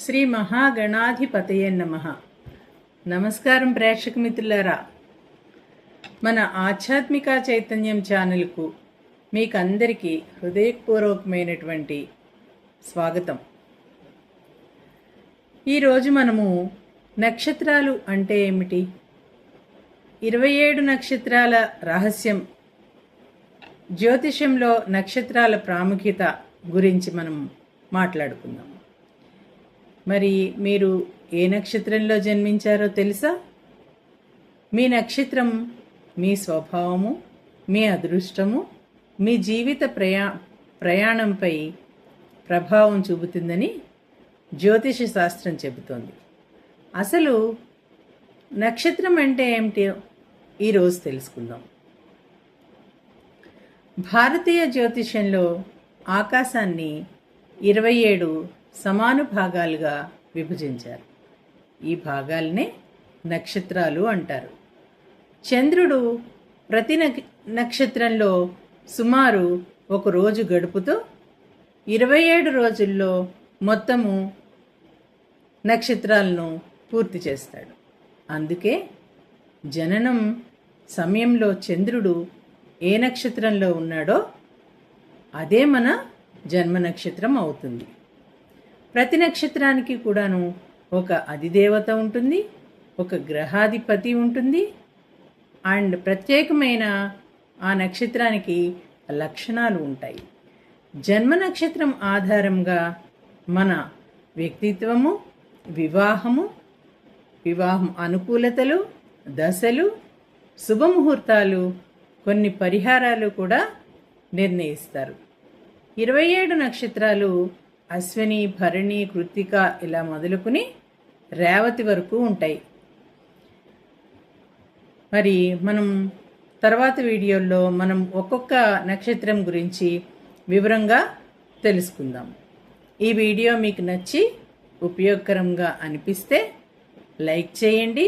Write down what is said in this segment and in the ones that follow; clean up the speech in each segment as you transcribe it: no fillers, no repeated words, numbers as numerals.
శ్రీ మహాగణాధిపతయే నమః. నమస్కారం ప్రేక్షక మిత్రులారా, మన ఆధ్యాత్మిక చైతన్యం ఛానల్కు మీకందరికీ హృదయపూర్వకమైనటువంటి స్వాగతం. ఈరోజు మనము నక్షత్రాలు అంటే ఏమిటి, 27 నక్షత్రాల రహస్యం, జ్యోతిషంలో నక్షత్రాల ప్రాముఖ్యత గురించి మనం మాట్లాడుకుందాం. మరి మీరు ఏ నక్షత్రంలో జన్మించారో తెలుసా? మీ నక్షత్రం మీ స్వభావము, మీ అదృష్టము, మీ జీవిత ప్రయాణంపై ప్రభావం చూపుతుందని జ్యోతిష శాస్త్రం చెబుతోంది. అసలు నక్షత్రం అంటే ఏమిటో ఈరోజు తెలుసుకుందాం. భారతీయ జ్యోతిషంలో ఆకాశాన్ని 27 సమాన భాగాలుగా విభజించారు. ఈ భాగాలనే నక్షత్రాలు అంటారు. చంద్రుడు ప్రతి నక్షత్రంలో సుమారు ఒక రోజు గడుపుతూ 27 రోజుల్లో మొత్తము నక్షత్రాలను పూర్తి చేస్తాడు. అందుకే జననం సమయంలో చంద్రుడు ఏ నక్షత్రంలో ఉన్నాడో అదే మన జన్మ నక్షత్రం అవుతుంది. ప్రతి నక్షత్రానికి కూడాను ఒక అధిదేవత ఉంటుంది, ఒక గ్రహాధిపతి ఉంటుంది, అండ్ ప్రత్యేకమైన ఆ నక్షత్రానికి లక్షణాలు ఉంటాయి. జన్మ నక్షత్రం ఆధారంగా మన వ్యక్తిత్వము, వివాహం అనుకూలతలు, దశలు, శుభముహూర్తాలు, కొన్ని పరిహారాలు కూడా నిర్ణయిస్తారు. 27 నక్షత్రాలు అశ్విని, భరణి, కృత్తిక ఇలా మొదలుకుని రేవతి వరకు ఉంటాయి. మరి మనం తర్వాత వీడియోల్లో మనం ఒక్కొక్క నక్షత్రం గురించి వివరంగా తెలుసుకుందాం. ఈ వీడియో మీకు నచ్చి ఉపయోగకరంగా అనిపిస్తే లైక్ చేయండి,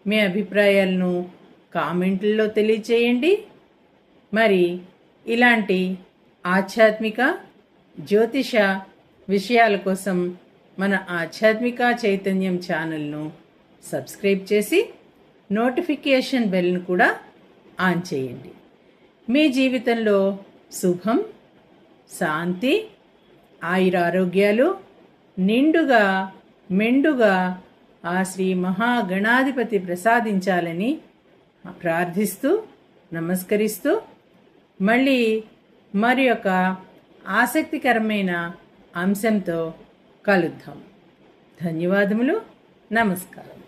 మీ అభిప్రాయాలను కామెంట్లలో తెలియచేయండి. మరి ఇలాంటి ఆధ్యాత్మిక జ్యోతిష విషయాల కోసం మన ఆధ్యాత్మిక చైతన్యం ఛానల్ను సబ్స్క్రైబ్ చేసి నోటిఫికేషన్ బెల్ను కూడా ఆన్ చేయండి. మీ జీవితంలో శుభం, శాంతి, ఆయురారోగ్యాలు నిండుగా మెండుగా ఆ శ్రీ మహాగణాధిపతి ప్రసాదించాలని ప్రార్థిస్తూ నమస్కరిస్తూ మళ్ళీ మరి ఒక ఆసక్తికరమైన అంశంతో కలుద్దాం. ధన్యవాదములు. నమస్కారం.